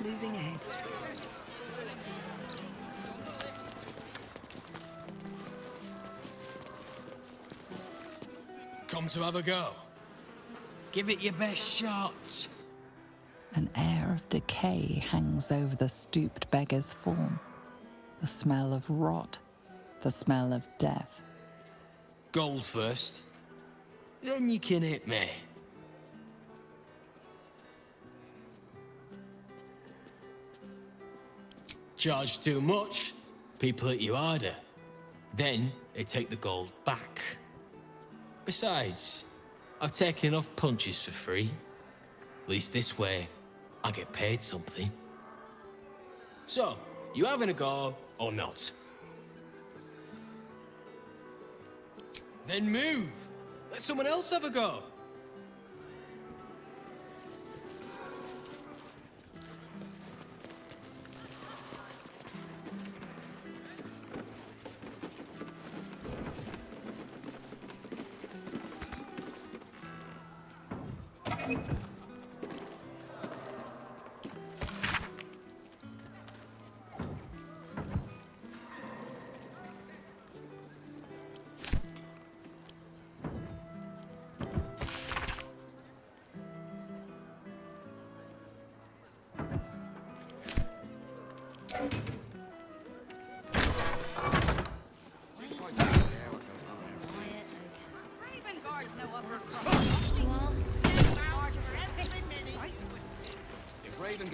Moving ahead. Come to have a go. Give it your best shot. An air of decay hangs over the stooped beggar's form. The smell of rot, the smell of death. Gold first, then you can hit me. Charge too much, people hit you harder. Then they take the gold back. Besides, I've taken enough punches for free. At least this way, I get paid something. So, you having a go or not? Then move! Let someone else have a go!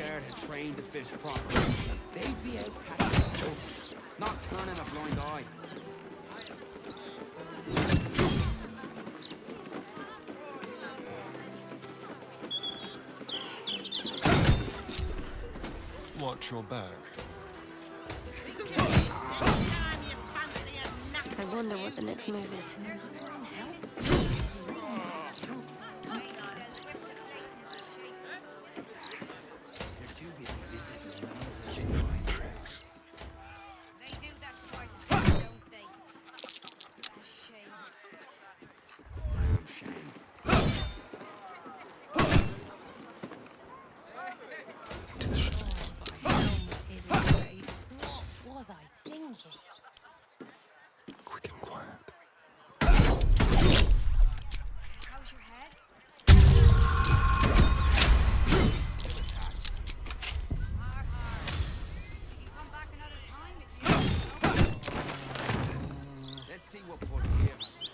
Had trained the fish properly, they'd be out catching fish, not turning a blind eye. Watch your back. I wonder what the next move is.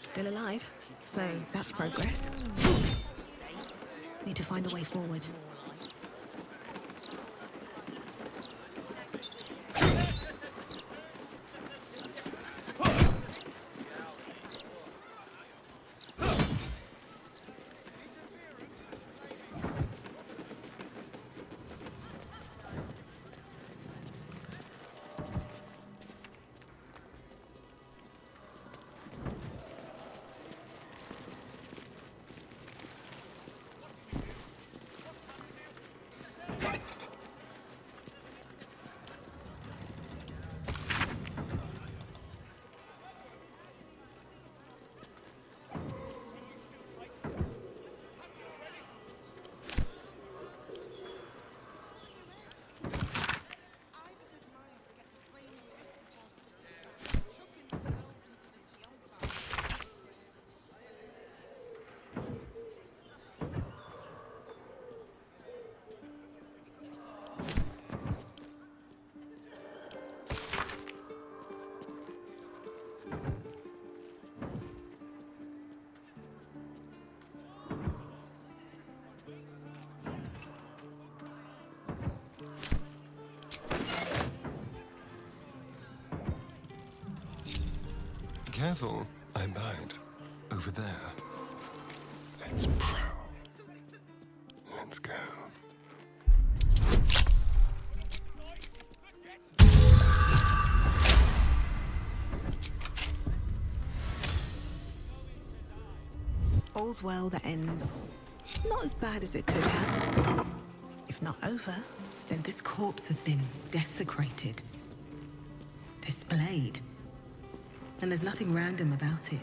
Still alive, so that's progress. Need to find a way forward. Careful, I bite. Over there. Let's prowl. Let's go. All's well that ends not as bad as it could have. If not over, then this corpse has been desecrated, displayed. And there's nothing random about it.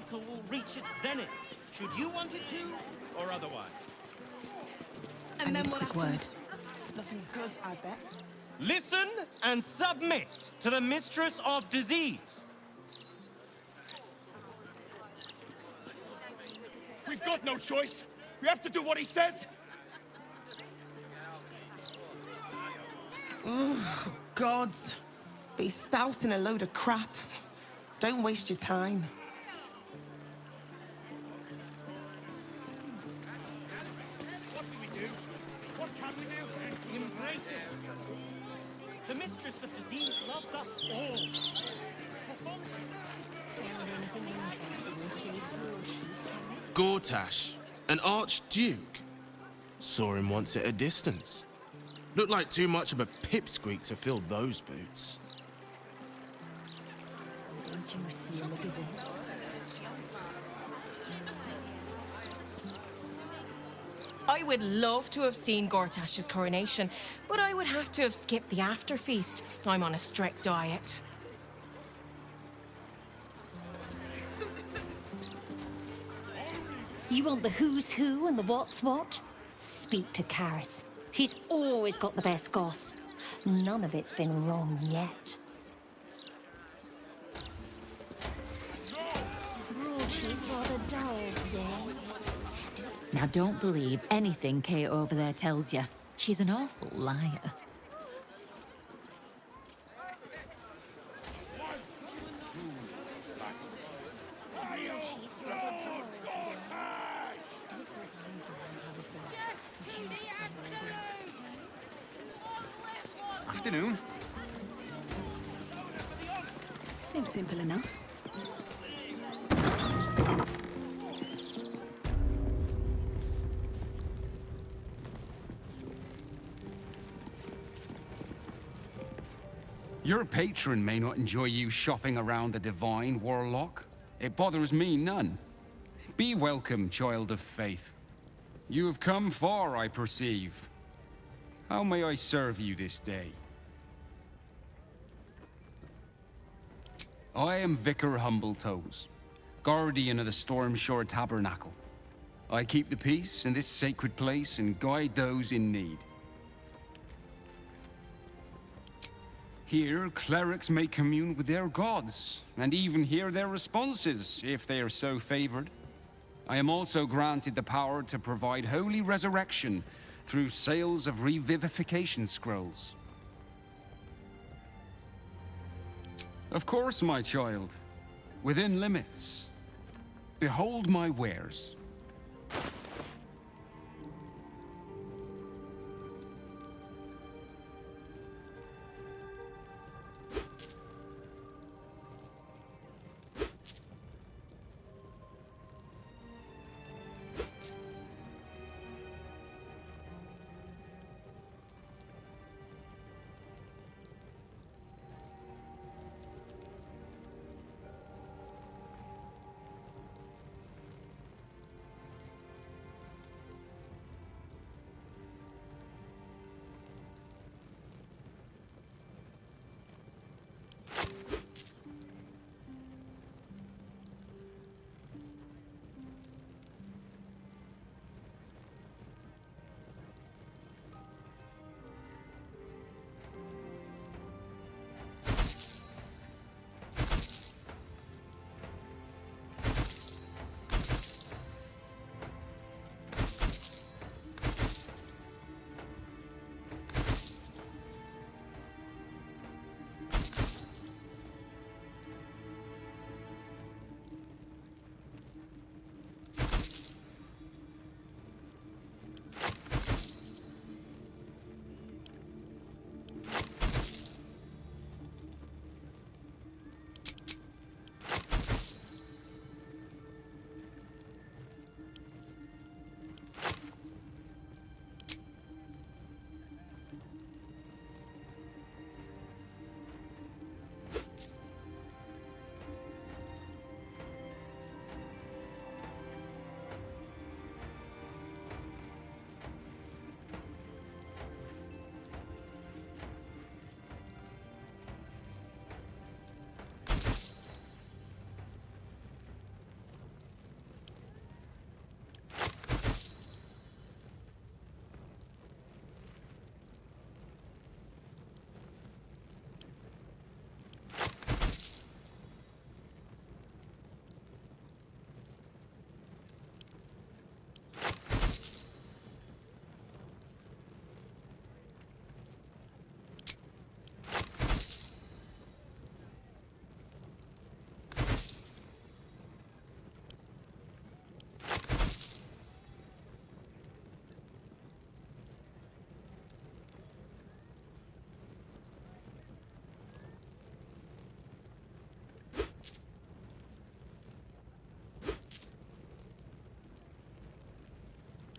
cycle will reach its zenith, should you want it to, or otherwise. And then what Word. Nothing good, I bet. Listen and submit to the mistress of disease. We've got no choice. We have to do what he says. Gods. But he's spouting a load of crap. Don't waste your time. What do we do? What can we do? Embrace it. The mistress of disease loves us all. Gortash, an archduke. Saw him once at a distance. Looked like too much of a pipsqueak to fill those boots. I would love to have seen Gortash's coronation, but I would have to have skipped the after feast. I'm on a strict diet. You want the who's who and the what's what? Speak to Karis. She's always got the best goss. None of it's been wrong yet. She's rather dull today. Now don't believe anything Kate over there tells you. She's an awful liar. Afternoon. Seems simple enough. Your patron may not enjoy you shopping around the divine, Warlock. It bothers me none. Be welcome, child of faith. You have come far, I perceive. How may I serve you this day? I am Vicar Humbletoes, guardian of the Stormshore Tabernacle. I keep the peace in this sacred place and guide those in need. Here, clerics may commune with their gods, and even hear their responses, if they are so favored. I am also granted the power to provide holy resurrection through sales of revivification scrolls. Of course, my child. Within limits. Behold my wares.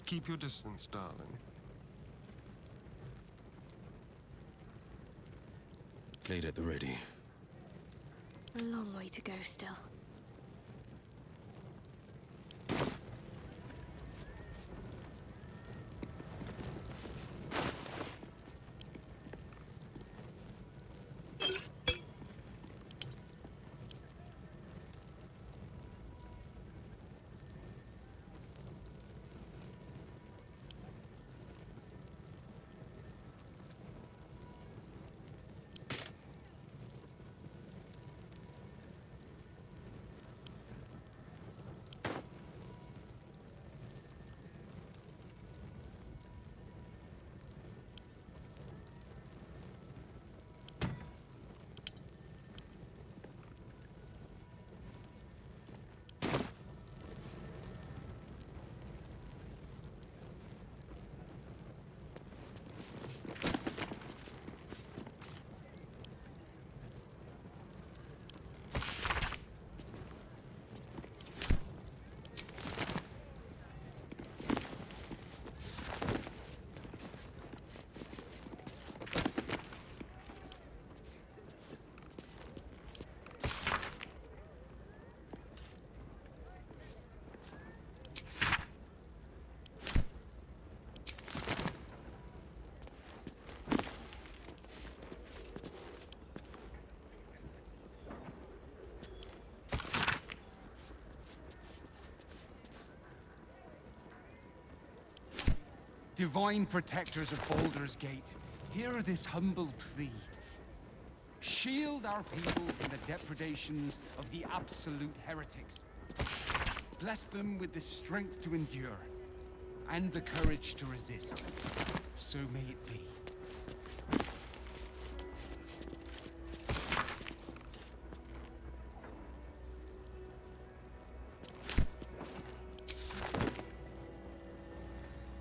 Keep your distance, darling. Blade at the ready. A long way to go still. Divine protectors of Baldur's Gate, hear this humble plea. Shield our people from the depredations of the absolute heretics. Bless them with the strength to endure, and the courage to resist. So may it be.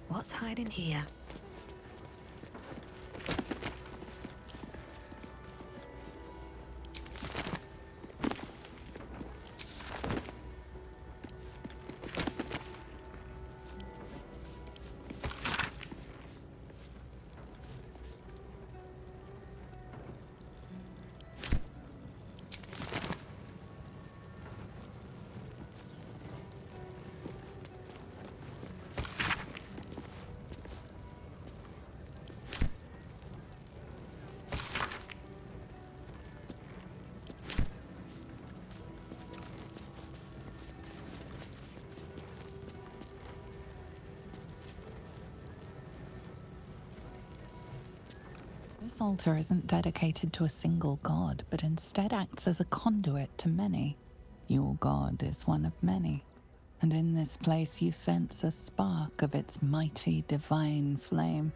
What's hiding here? This altar isn't dedicated to a single god, but instead acts as a conduit to many. Your god is one of many, and in this place you sense a spark of its mighty divine flame.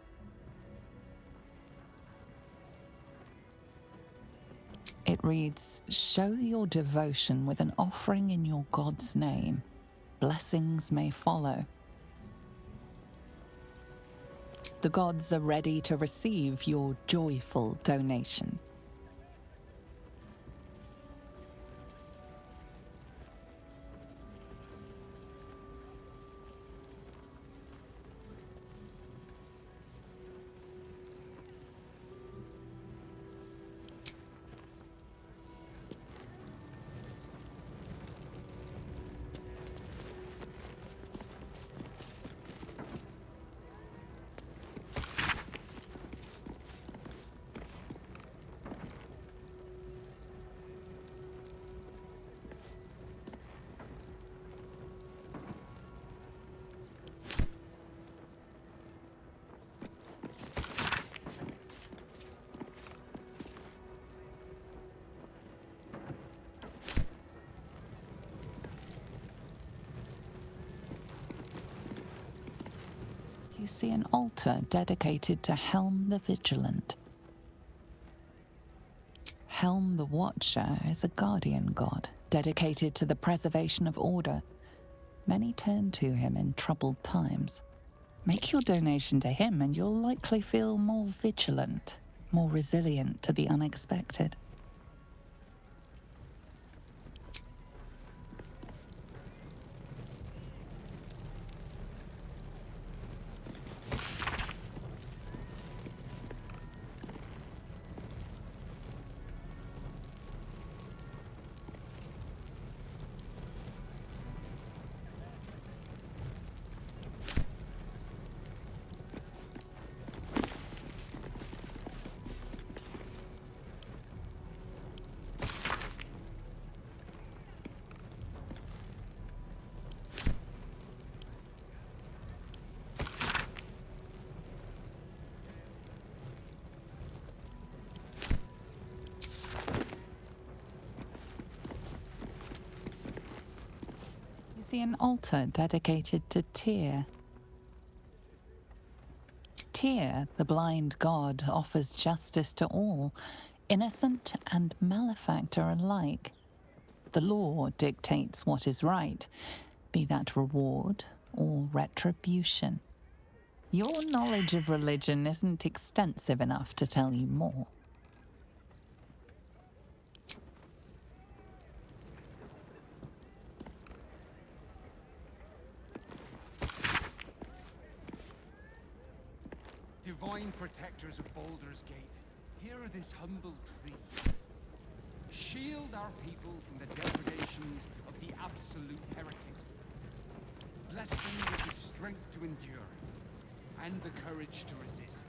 It reads, "Show your devotion with an offering in your god's name. Blessings may follow." The gods are ready to receive your joyful donation. You see an altar dedicated to Helm the Vigilant. Helm the Watcher is a guardian god, dedicated to the preservation of order. Many turn to him in troubled times. Make your donation to him and you'll likely feel more vigilant, more resilient to the unexpected. see an altar dedicated to Tyr. Tyr, the blind god, offers justice to all, innocent and malefactor alike. The law dictates what is right, be that reward or retribution. Your knowledge of religion isn't extensive enough to tell you more. Divine protectors of Baldur's Gate, hear this humble plea. Shield our people from the depredations of the absolute heretics. Bless them with the strength to endure and the courage to resist.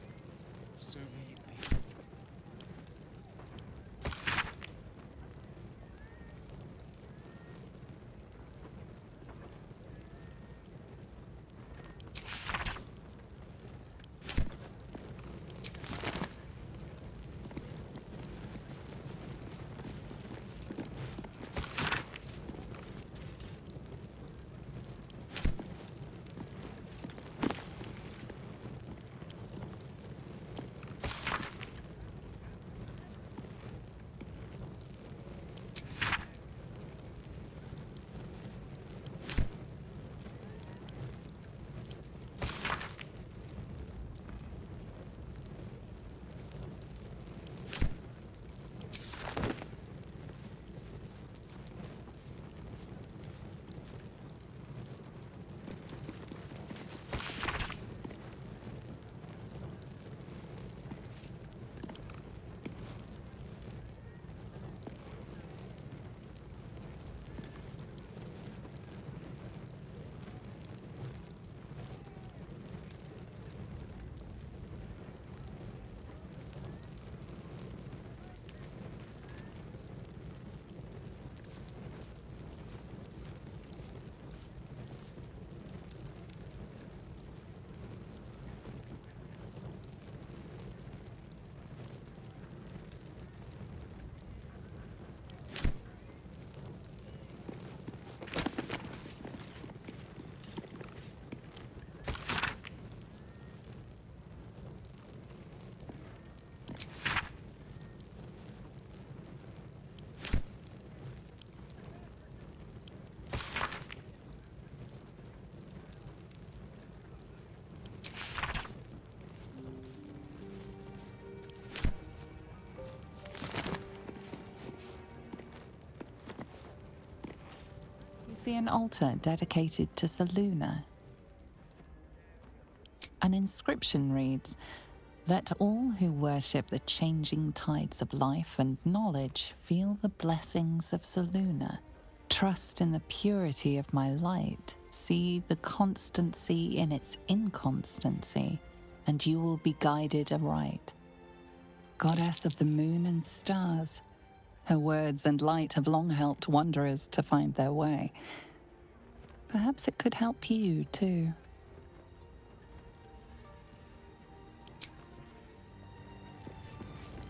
So may it be. See an altar dedicated to Selûne. An inscription reads, "Let all who worship the changing tides of life and knowledge feel the blessings of Selûne. Trust in the purity of my light. See the constancy in its inconstancy, and you will be guided aright. Goddess of the moon and stars, her words and light have long helped wanderers to find their way. Perhaps it could help you too."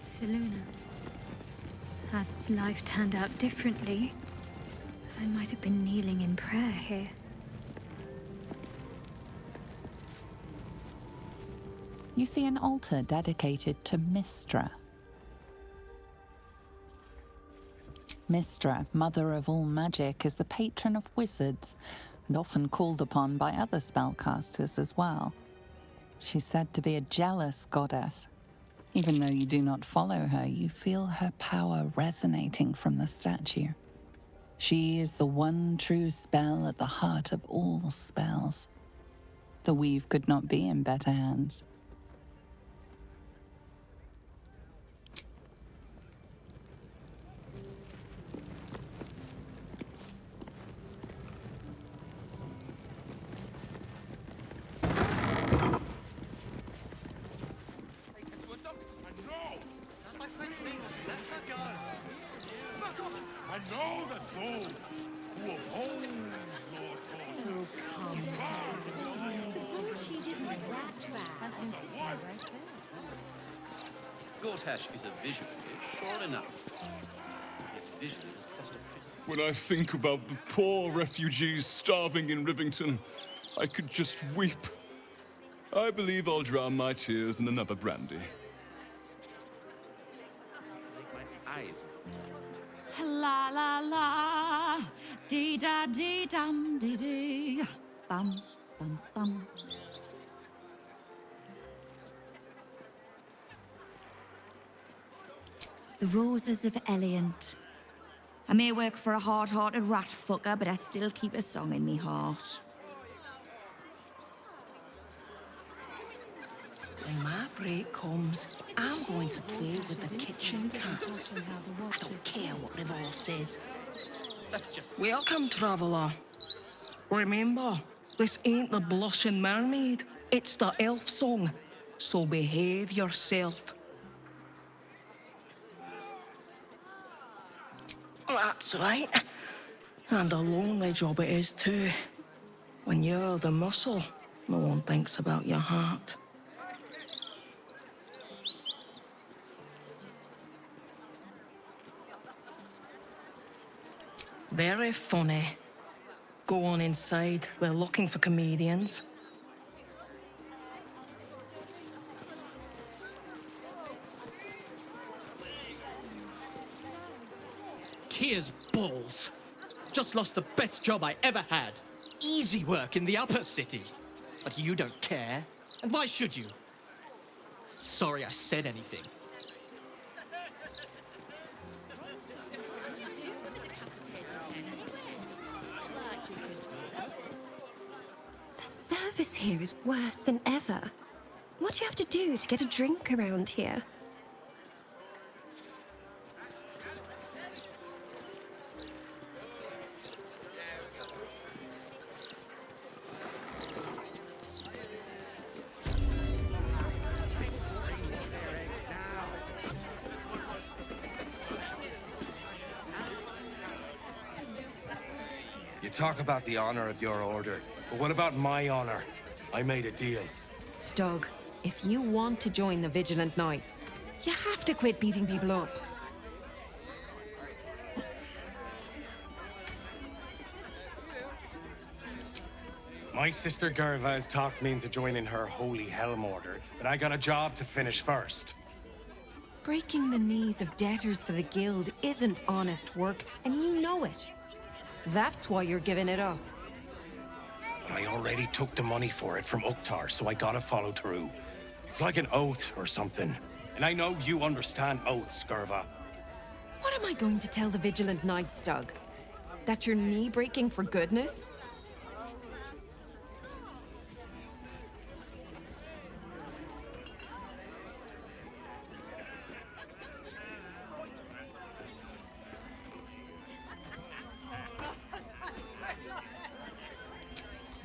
Selûne. Had life turned out differently, I might have been kneeling in prayer here. You see an altar dedicated to Mystra. Mystra, mother of all magic, is the patron of wizards and often called upon by other spellcasters as well. She's said to be a jealous goddess. Even though you do not follow her, you feel her power resonating from the statue. She is the one true spell at the heart of all spells. The weave could not be in better hands. Gortash is a visual, sure enough. His vision has cost a pretty When I think about the poor refugees starving in Rivington, I could just weep. I believe I'll drown my tears in another brandy. La la la, dee da dee dum dee dee, bum bum bum. The Roses of Eliant. I may work for a hard-hearted rat fucker, but I still keep a song in me heart. When my break comes, I'm going to play with the kitchen cats. I don't care what the boss says. Welcome, traveller. Remember, this ain't the blushing mermaid. It's the elf song. So behave yourself. That's right. And a lonely job it is too. When you're the muscle, no one thinks about your heart. Very funny. Go on inside. They're looking for comedians. Tears balls. Just lost the best job I ever had. Easy work in the upper city. But you don't care. And why should you? Sorry I said anything. The service here is worse than ever. What do you have to do to get a drink around here? You talk about the honor of your order, but what about my honor? I made a deal. Stug, if you want to join the Vigilant Knights, you have to quit beating people up. My sister Gerva has talked me into joining her Holy Helm Order, but I got a job to finish first. Breaking the knees of debtors for the guild isn't honest work, and you know it. That's why you're giving it up. But I already took the money for it from Uktar, so I gotta follow through. It's like an oath or something. And I know you understand oaths, Gerva. What am I going to tell the Vigilant Knights, Doug? That you're knee-breaking for goodness?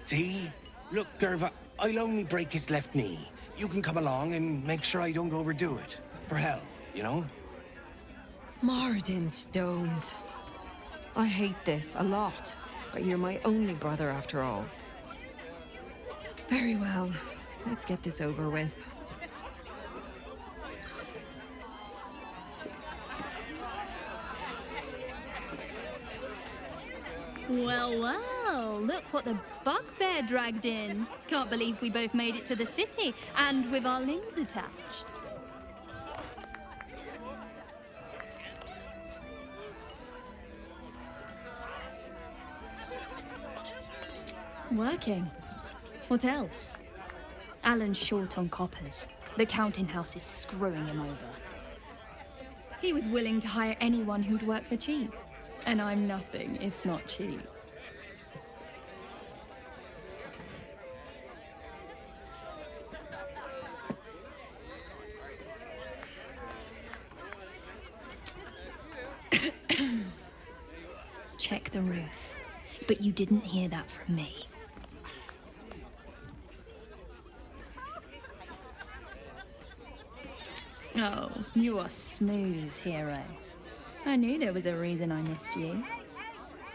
See? Look, Gerva, I'll only break his left knee. You can come along and make sure I don't overdo it. For hell, you know? Moradin stones. I hate this a lot, but you're my only brother after all. Very well. Let's get this over with. Well, well, look what the bugbear dragged in. Can't believe we both made it to the city, and with our limbs attached. Working. What else? Alan's short on coppers. The counting house is screwing him over. He was willing to hire anyone who'd work for cheap. And I'm nothing if not cheap. Check the roof. But you didn't hear that from me. Oh, you are smooth, hero. I knew there was a reason I missed you.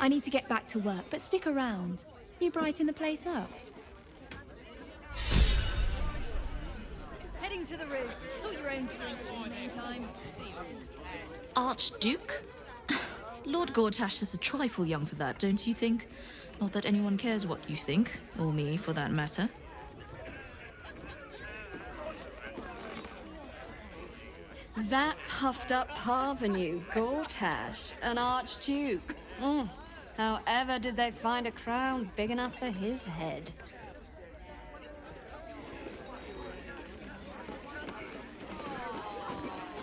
I need to get back to work, but stick around. You brighten the place up. Heading to the roof. Sort your own drinks in the meantime. Archduke? Lord Gortash is a trifle young for that, don't you think? Not that anyone cares what you think, or me for that matter. That puffed up parvenu, Gortash, an archduke. However did they find a crown big enough for his head?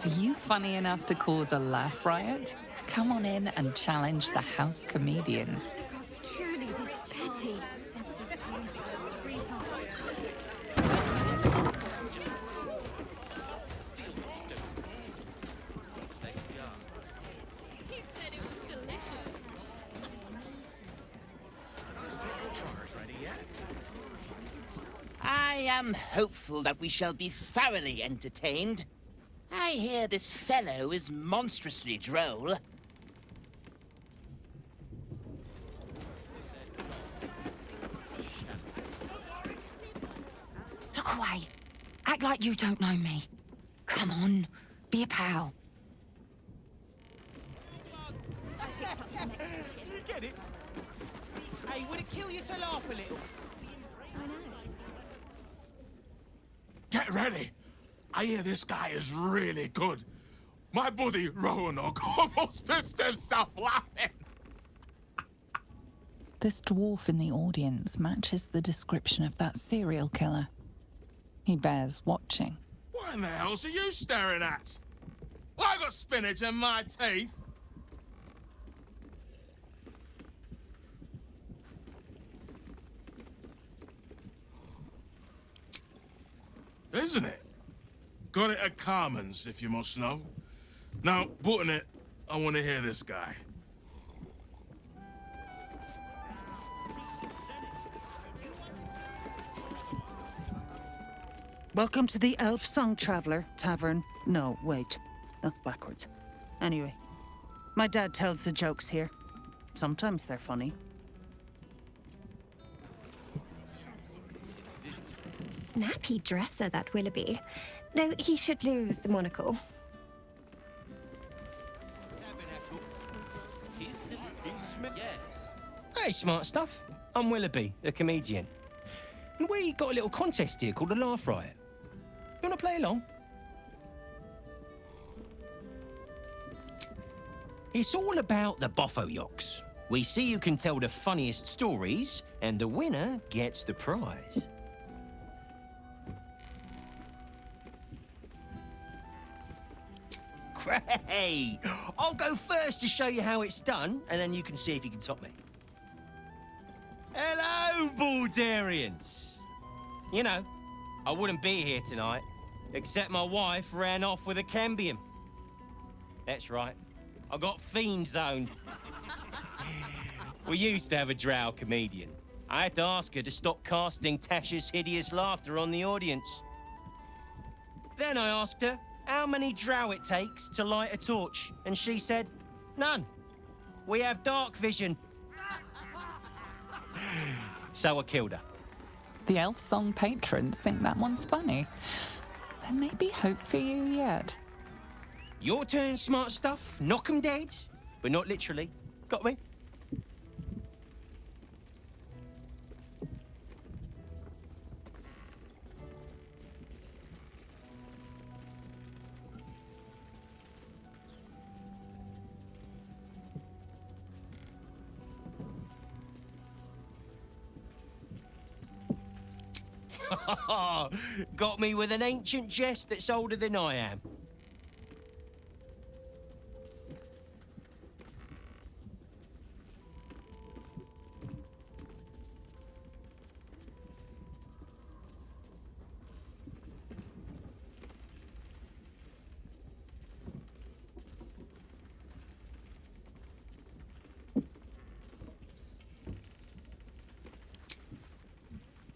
Are you funny enough to cause a laugh riot? Come on in and challenge the house comedian. Surely this petty. I am hopeful that we shall be thoroughly entertained. I hear this fellow is monstrously droll. Look away. Act like you don't know me. Come on, be a pal. You get it? Hey, would it kill you to laugh a little? I know. Get ready. I hear this guy is really good. My buddy Roanoke almost pissed himself laughing. This dwarf in the audience matches the description of that serial killer. He bears watching. What in the hell's are you staring at? I got spinach in my teeth. Isn't it? Got it at Carmen's, if you must know. Now, button it, I want to hear this guy. Welcome to the Elf Song Traveler Tavern. No, wait. That's backwards. Anyway, my dad tells the jokes here. Sometimes they're funny. Snappy dresser, that Willoughby. Though he should lose the monocle. Hey, smart stuff. I'm Willoughby, the comedian. And we got a little contest here called the Laugh Riot. You want to play along? It's all about the boffo yocks. We see who can tell the funniest stories, and the winner gets the prize. Great! I'll go first to show you how it's done, and then you can see if you can top me. Hello, Baldurians! You know, I wouldn't be here tonight, except my wife ran off with a cambion. That's right, I got fiend zoned. We used to have a drow comedian. I had to ask her to stop casting Tasha's hideous laughter on the audience. Then I asked her how many drow it takes to light a torch, and she said, none. We have dark vision. So I killed her. The Elf Song patrons think that one's funny. There may be hope for you yet. Your turn, smart stuff. Knock 'em dead, but not literally. Got me? Got me with an ancient jest that's older than I am.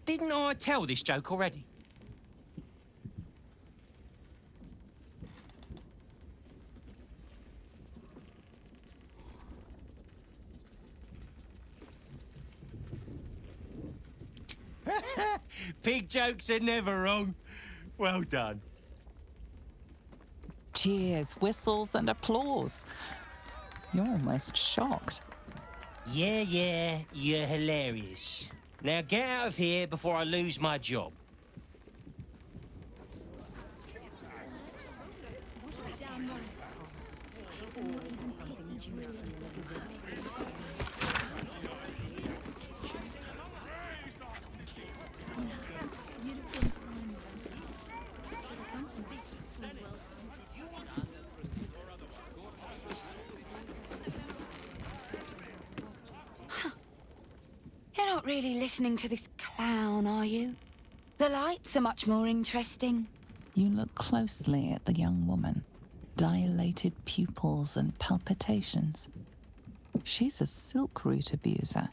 Didn't I tell this joke already? Pig jokes are never wrong. Well done. Cheers, whistles, and applause. You're almost shocked. Yeah, you're hilarious. Now get out of here before I lose my job. You're not really listening to this clown, are you? The lights are much more interesting. You look closely at the young woman. Dilated pupils and palpitations. She's a silk root abuser.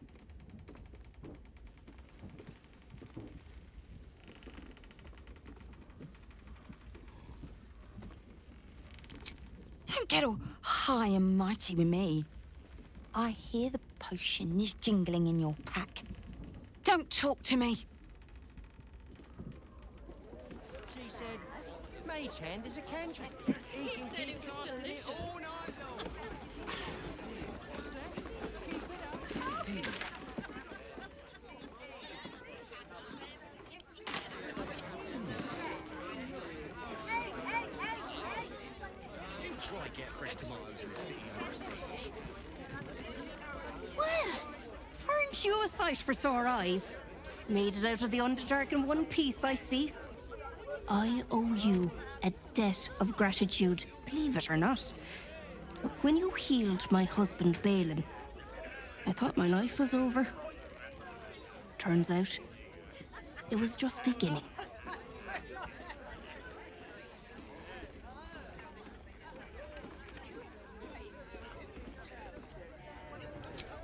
Don't get all high and mighty with me. I hear the potions jingling in your pack. Don't talk to me. She said, Mage Hand is a cantrip. He can keep casting it all night long. What's that? Keep it up. Dude. Try to get fresh tomatoes in the city under siege. Well, aren't you a sight for sore eyes? Made it out of the Underdark in one piece, I see. I owe you a debt of gratitude, believe it or not. When you healed my husband Balin, I thought my life was over. Turns out, it was just beginning.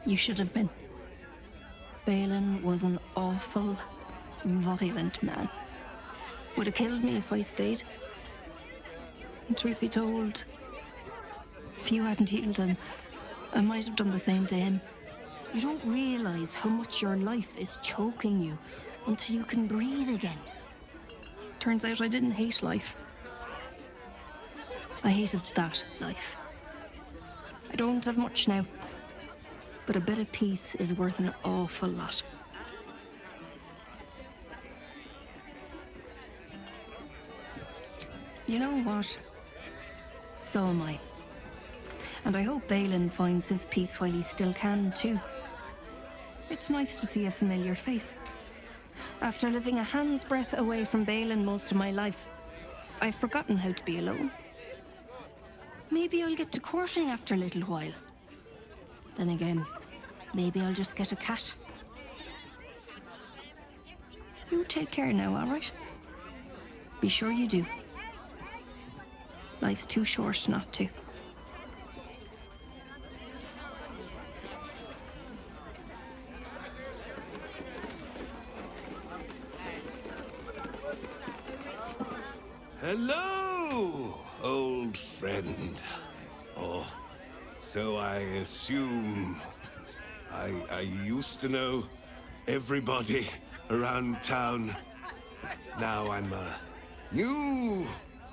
You should have been. Balin was an awful, violent man. Would have killed me if I stayed. And truth be told, if you hadn't healed him, I might have done the same to him. You don't realize how much your life is choking you until you can breathe again. Turns out I didn't hate life. I hated that life. I don't have much now. But a bit of peace is worth an awful lot. You know what? So am I. And I hope Balin finds his peace while he still can, too. It's nice to see a familiar face. After living a hand's breadth away from Balin most of my life, I've forgotten how to be alone. Maybe I'll get to courting after a little while. Then again, maybe I'll just get a cat. You take care now, all right? Be sure you do. Life's too short not to. Hello, old friend. Oh, so I assume I used to know everybody around town. Now I'm a new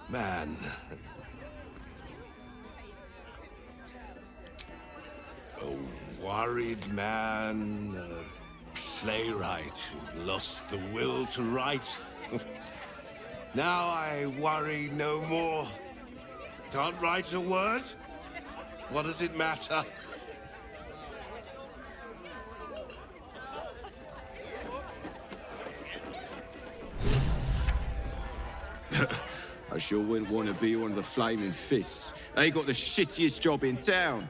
man. A worried man, a playwright who lost the will to write. Now I worry no more. Can't write a word? What does it matter? I sure wouldn't want to be one of the Flaming Fists. They got the shittiest job in town.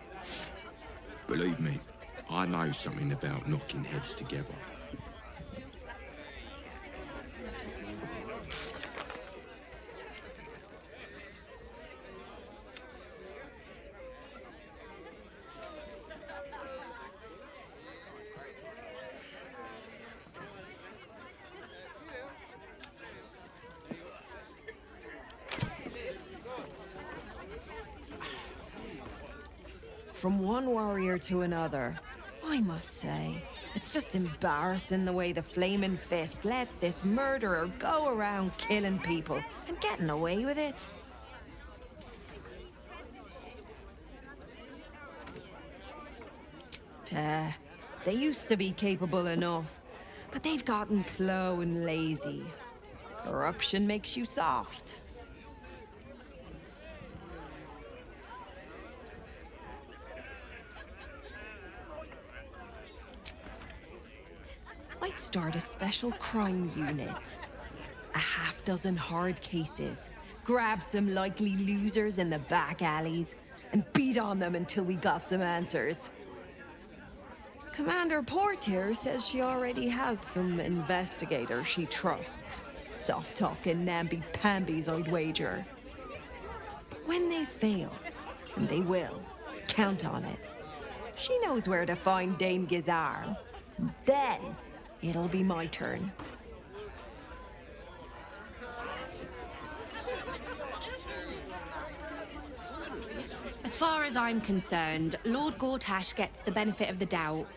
Believe me, I know something about knocking heads together. From one warrior to another, I must say, it's just embarrassing the way the Flaming Fist lets this murderer go around killing people and getting away with it. They used to be capable enough, but they've gotten slow and lazy. Corruption makes you soft. I'd start a special crime unit. A half-dozen hard cases. Grab some likely losers in the back alleys and beat on them until we got some answers. Commander Portier says she already has some investigators she trusts. Soft-talking namby-pambies, I'd wager. But when they fail, and they will, count on it, she knows where to find Dame Gizar. Then, it'll be my turn. As far as I'm concerned, Lord Gortash gets the benefit of the doubt.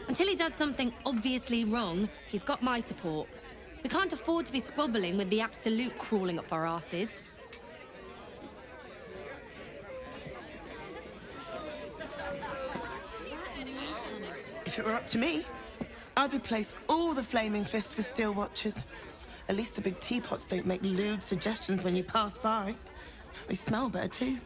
Until he does something obviously wrong, he's got my support. We can't afford to be squabbling with the absolute crawling up our asses. If it were up to me, I'd replace all the flaming fists with steel watches. At least the big teapots don't make lewd suggestions when you pass by. They smell better too.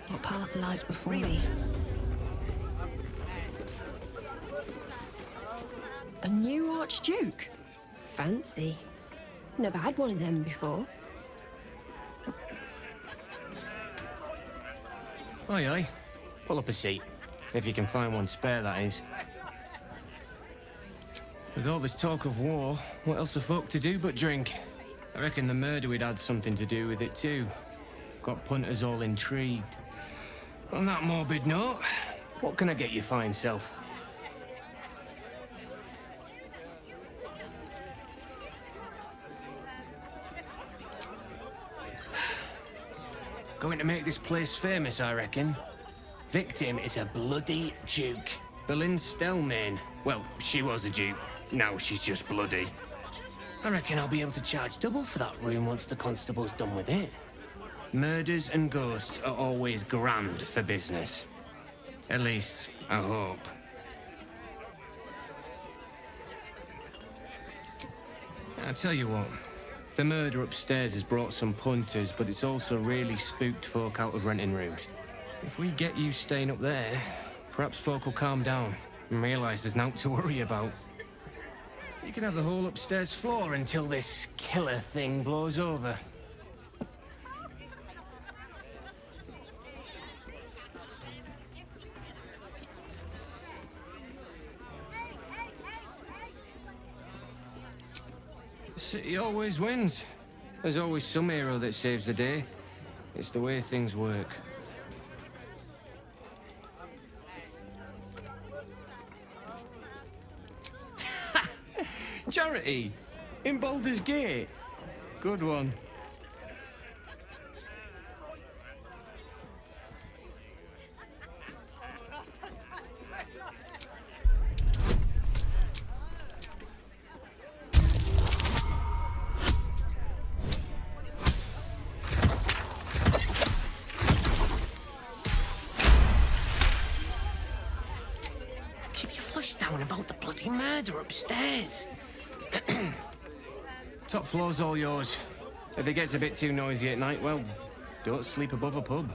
What path lies before me? A new Archduke? Fancy. Never had one of them before. Aye, aye. Pull up a seat. If you can find one spare, that is. With all this talk of war, what else are folk to do but drink? I reckon the murder we'd had something to do with it too. Got punters all intrigued. On that morbid note, what can I get you fine self? Going to make this place famous, I reckon. Victim is a bloody duke. Boleyn Stelmane. Well, she was a duke. Now she's just bloody. I reckon I'll be able to charge double for that room once the constable's done with it. Murders and ghosts are always grand for business. At least, I hope. I tell you what, the murder upstairs has brought some punters, but it's also really spooked folk out of renting rooms. If we get you staying up there, perhaps folk will calm down and realise there's naught to worry about. You can have the whole upstairs floor until this killer thing blows over. The city always wins. There's always some hero that saves the day. It's the way things work. Charity! In Baldur's Gate. Good one. Keep your voice down about the bloody murder upstairs. Top floor's all yours. If it gets a bit too noisy at night, well, don't sleep above a pub.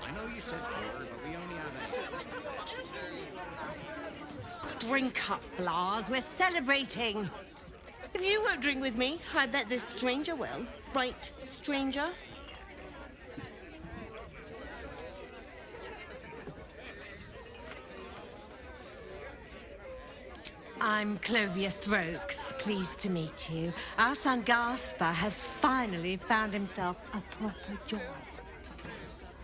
I know you said quarter, but we only have Drink up, Lars. We're celebrating. If you won't drink with me, I bet this stranger will. Right, stranger? I'm Clovia Throaks. Pleased to meet you. Our son Gaspar has finally found himself a proper job.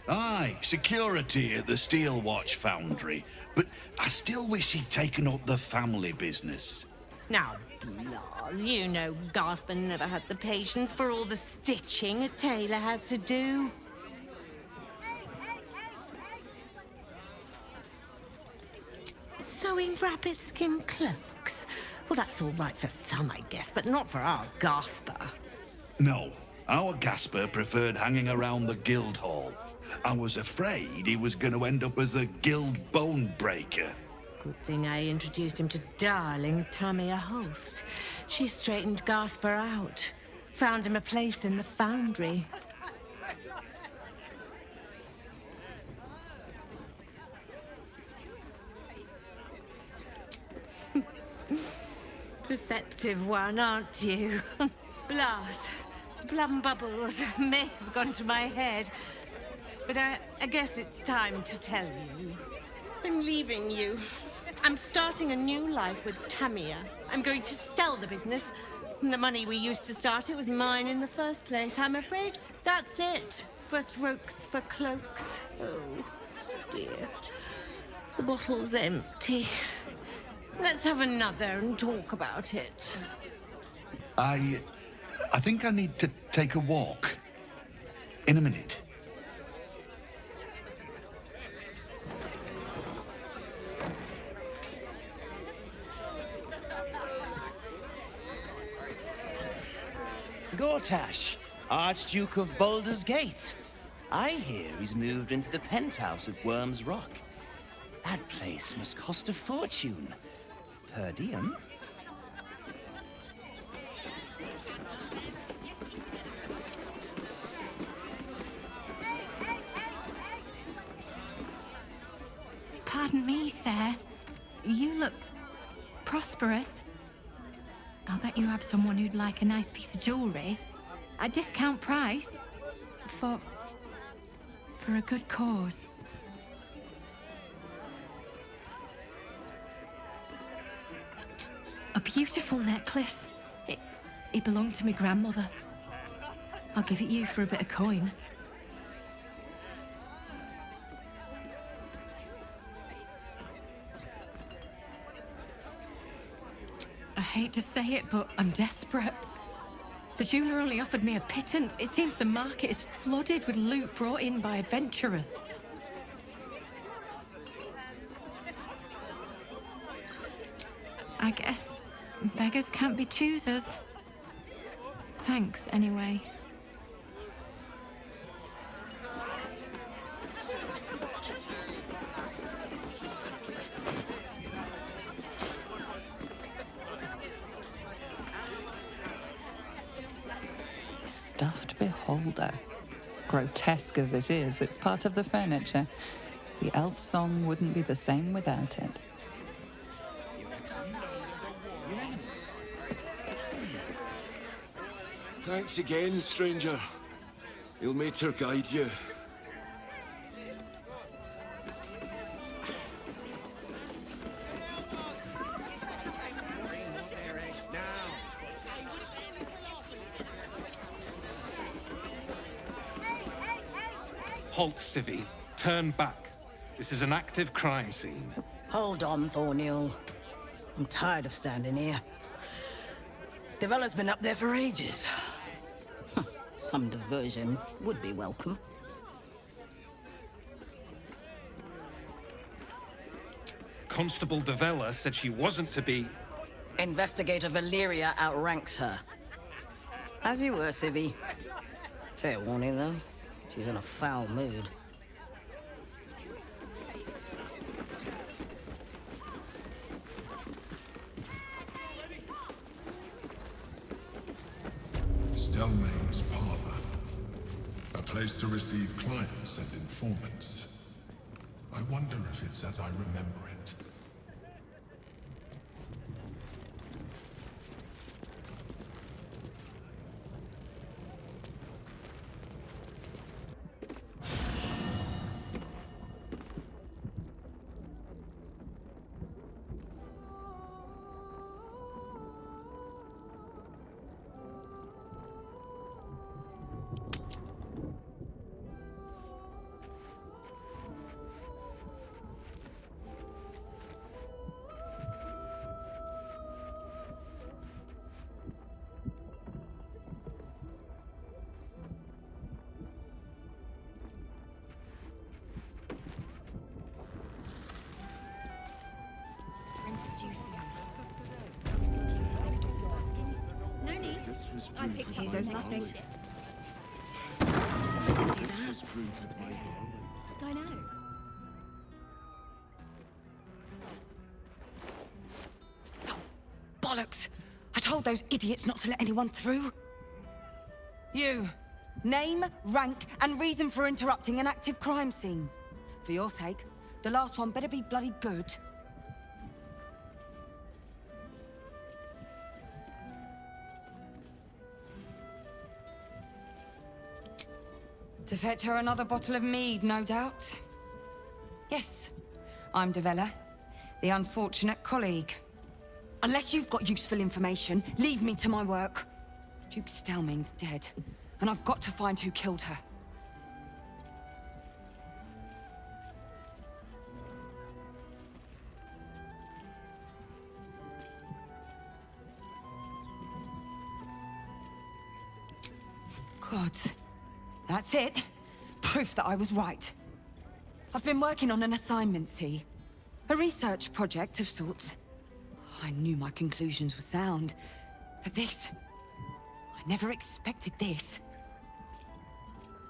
Aye, security at the Steel Watch Foundry. But I still wish he'd taken up the family business. Now, Blas, you know Gaspar never had the patience for all the stitching a tailor has to do. Sewing rabbit-skin cloaks? Well, that's all right for some, I guess, but not for our Gaspar. No, our Gaspar preferred hanging around the guild hall. I was afraid he was going to end up as a guild bone breaker. Good thing I introduced him to darling Tamia Holst. She straightened Gaspar out, found him a place in the foundry. Perceptive one, aren't you? Blas, plum bubbles may have gone to my head, but I guess it's time to tell you. I'm leaving you. I'm starting a new life with Tamia. I'm going to sell the business. The money we used to start it was mine in the first place. I'm afraid that's it for Throaks for Cloaks. Oh, dear. The bottle's empty. Let's have another and talk about it. I think I need to take a walk. In a minute. Gortash, Archduke of Baldur's Gate. I hear he's moved into the penthouse at Worm's Rock. That place must cost a fortune. Per diem? Pardon me, sir. You look prosperous. I'll bet you have someone who'd like a nice piece of jewelry. At discount price. For a good cause. A beautiful necklace. It belonged to my grandmother. I'll give it you for a bit of coin. I hate to say it, but I'm desperate. The jeweler only offered me a pittance. It seems the market is flooded with loot brought in by adventurers. I guess beggars can't be choosers. Thanks, anyway. Stuffed beholder. Grotesque as it is, it's part of the furniture. The elf song wouldn't be the same without it. Thanks again, stranger. You'll mater guide you. Halt, Civvy. Turn back. This is an active crime scene. Hold on, Thornhill. I'm tired of standing here. Devella's been up there for ages. Some diversion would be welcome. Constable Devella said she wasn't to be... Investigator Valeria outranks her. As you were, Civvy. Fair warning, though. She's in a foul mood. Stellmane's parlor. A place to receive clients and informants. I wonder if it's as I remember it. I picked here, there's nothing. I know. Bollocks! I told those idiots not to let anyone through. You. Name, rank, and reason for interrupting an active crime scene. For your sake, the last one better be bloody good. To fetch her another bottle of mead, no doubt. Yes, I'm Devella, the unfortunate colleague. Unless you've got useful information, leave me to my work. Duke Stelmane's dead, and I've got to find who killed her. God, that's it. Proof that I was right. I've been working on an assignment, see? A research project of sorts. I knew my conclusions were sound, but this... I never expected this.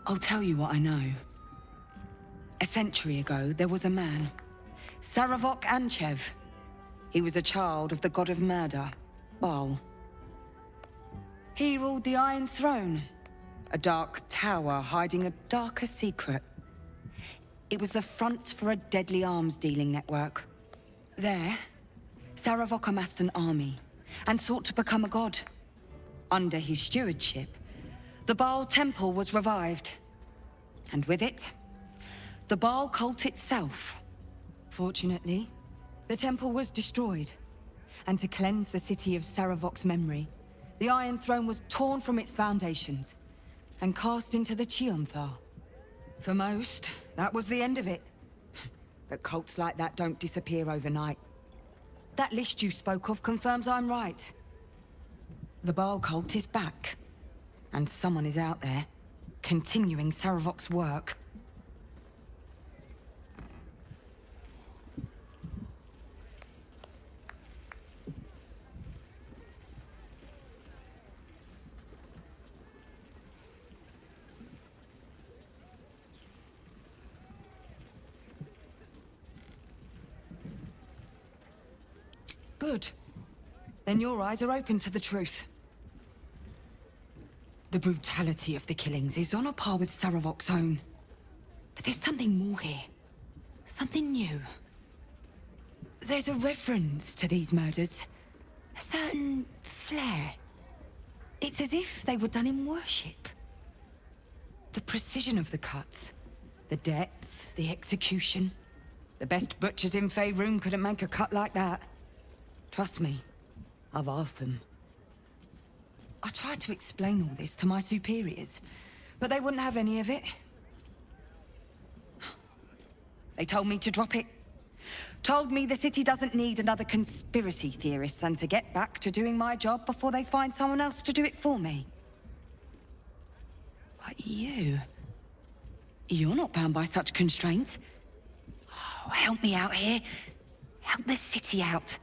I'll tell you what I know. A century ago, there was a man, Saravok Anchev. He was a child of the god of murder, Baal. He ruled the Iron Throne, a dark tower hiding a darker secret. It was the front for a deadly arms-dealing network. There, Saravok amassed an army and sought to become a god. Under his stewardship, the Baal temple was revived. And with it, the Baal cult itself. Fortunately, the temple was destroyed. And to cleanse the city of Saravok's memory, the Iron Throne was torn from its foundations and cast into the Chionthar. For most, that was the end of it. But cults like that don't disappear overnight. That list you spoke of confirms I'm right. The Baal cult is back. And someone is out there, continuing Saravok's work. Good. Then your eyes are open to the truth. The brutality of the killings is on a par with Saravok's own. But there's something more here. Something new. There's a reference to these murders. A certain flair. It's as if they were done in worship. The precision of the cuts. The depth, the execution. The best butchers in Faerun couldn't make a cut like that. Trust me, I've asked them. I tried to explain all this to my superiors, but they wouldn't have any of it. They told me to drop it. Told me the city doesn't need another conspiracy theorist and to get back to doing my job before they find someone else to do it for me. But you're not bound by such constraints. Oh, help me out here. Help the city out.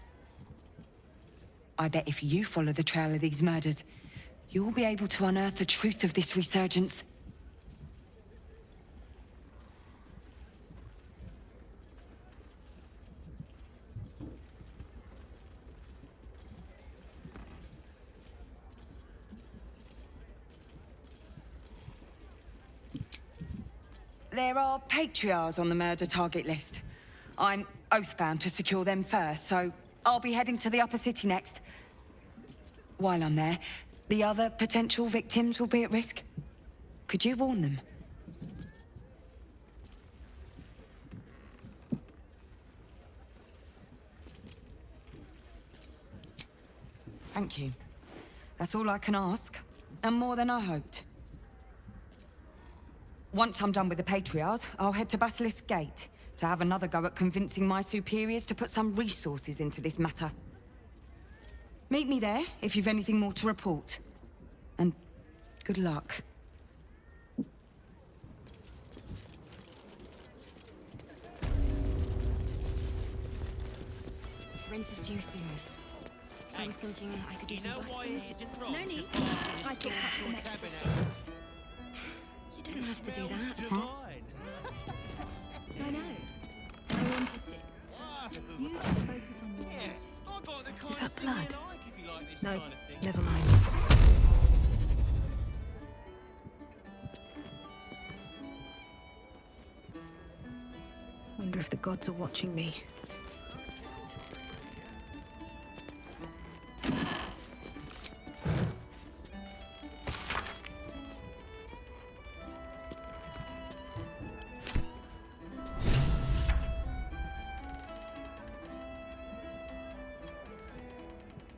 I bet if you follow the trail of these murders, you'll be able to unearth the truth of this resurgence. There are patriarchs on the murder target list. I'm oath-bound to secure them first, so I'll be heading to the upper city next. While I'm there, the other potential victims will be at risk. Could you warn them? Thank you. That's all I can ask, and more than I hoped. Once I'm done with the Patriarchs, I'll head to Basilisk Gate to have another go at convincing my superiors to put some resources into this matter. Meet me there if you've anything more to report. And good luck. Rent is due soon. I was thinking I could do some why busking. it isn't wrong No to need. find I picked up some extra things. You didn't have to do that. I know. I wanted to. You just focus on your music. Is that blood? No, kind of thing. never mind. Wonder if the gods are watching me.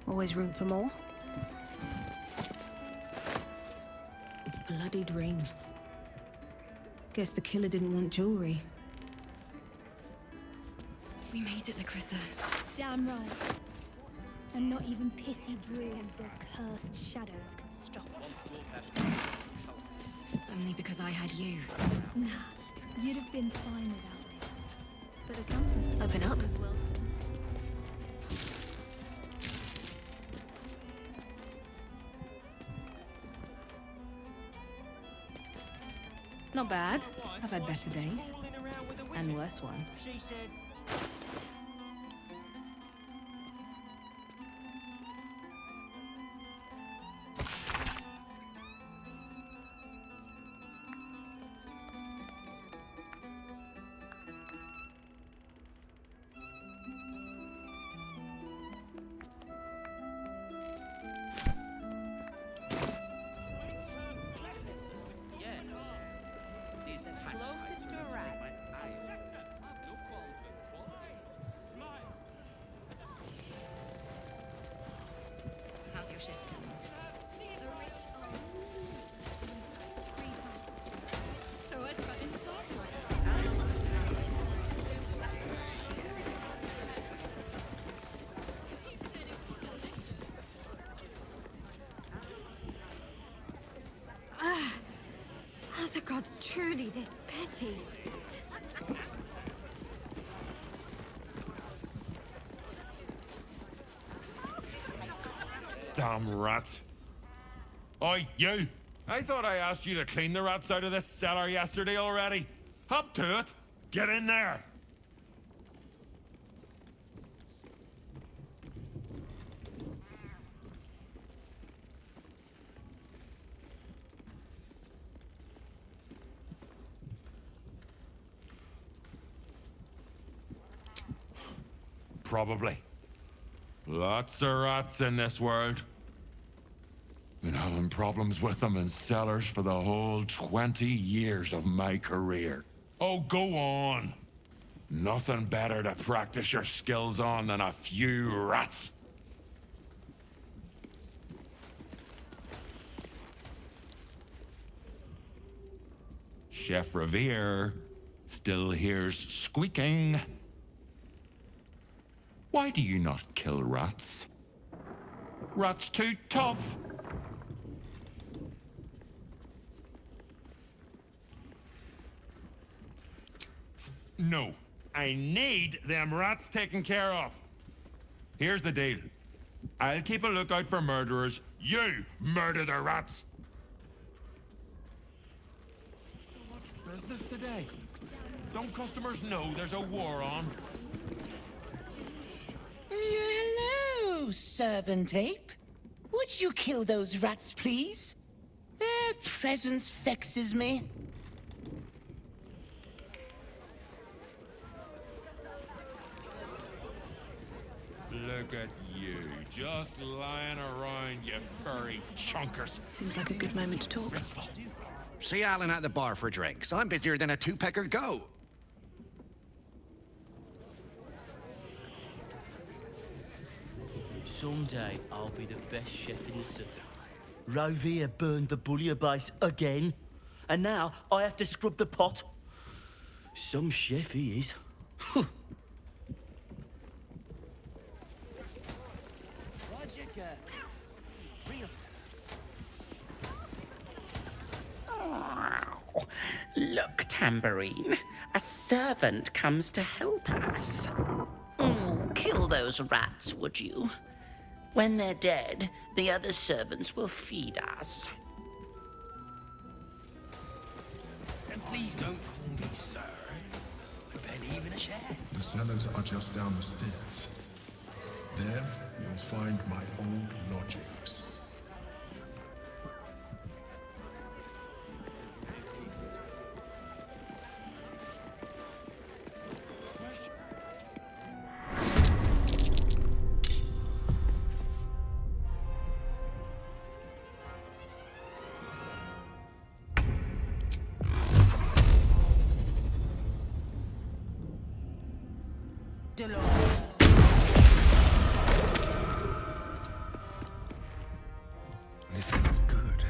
Always room for more. Bloodied ring. Guess the killer didn't want jewelry. We made it, Lacrissa. Damn right. And not even pissy druids or cursed shadows could stop us. Only because I had you. Nah, you'd have been fine without me. But the company Open up. was welcome. Not bad. I've had better days. And worse ones. She said, Closest to a rat. How's your shift going? A rich answer. 3 times. So I spent in this last night. Are the gods truly this petty? Damn rats. Oi, you! I thought I asked you to clean the rats out of this cellar yesterday already. Hop to it! Get in there! Probably. Lots of rats in this world. Been having problems with them in cellars for the whole 20 years of my career. Oh, go on. Nothing better to practice your skills on than a few rats. Chef Revere still hears squeaking. Why do you not kill rats? Rats too tough. No, I need them rats taken care of. Here's the deal. I'll keep a lookout for murderers. You murder the rats. So much business today. Don't customers know there's a war on? Hello, servant ape. Would you kill those rats, please? Their presence vexes me. Look at you, just lying around, you furry chunkers. Seems like a good moment to talk. See Alan at the bar for drinks. I'm busier than a two-pecker goat. someday I'll be the best chef in the city. Rovere burned the bouillabaisse again, and now I have to scrub the pot. Some chef he is. Look, Tambourine. A servant comes to help us. Kill those rats, would you? When they're dead, the other servants will feed us. And please don't call me sir. I barely even a share. The cellars are just down the stairs. There, you'll find my old lodgings. This is good.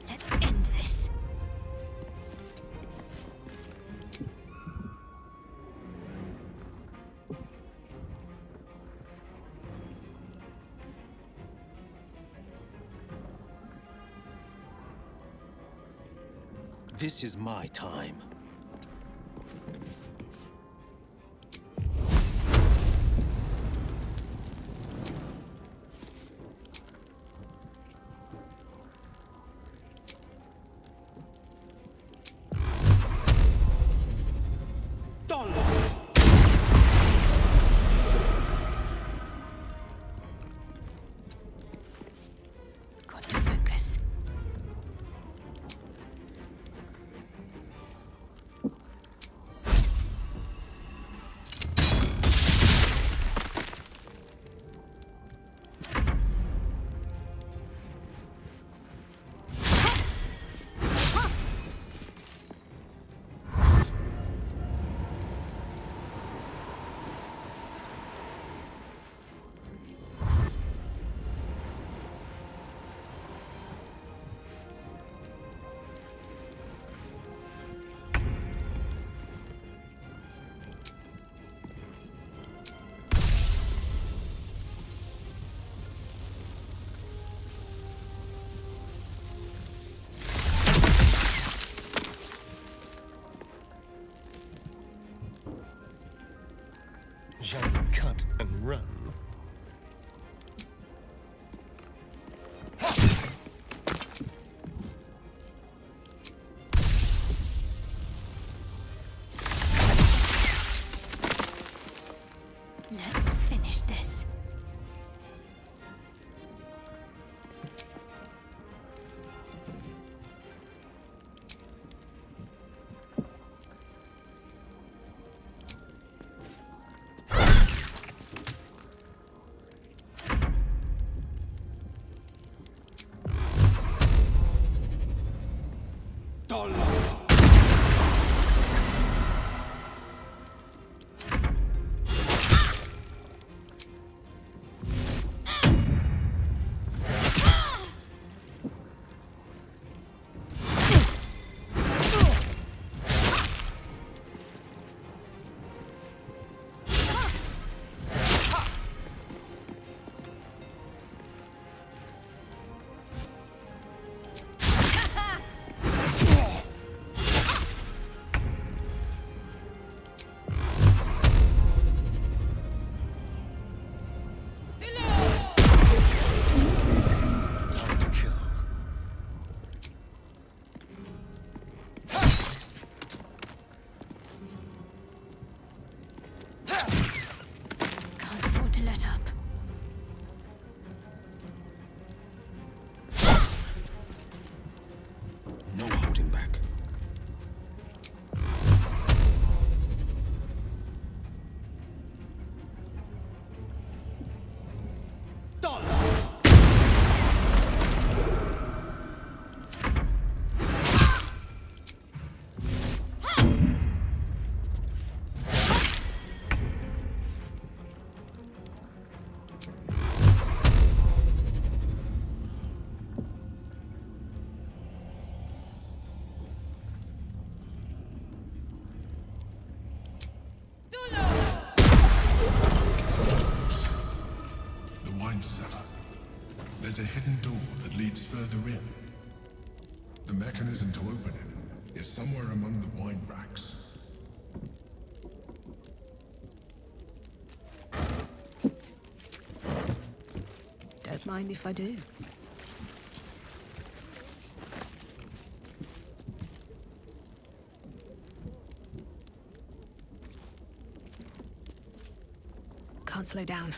Let's end this. This is my time. Got to focus. Shall we cut and run? Let's finish this. There's a hidden door that leads further in. The mechanism to open it is somewhere among the wine racks. Don't mind if I do. Can't slow down.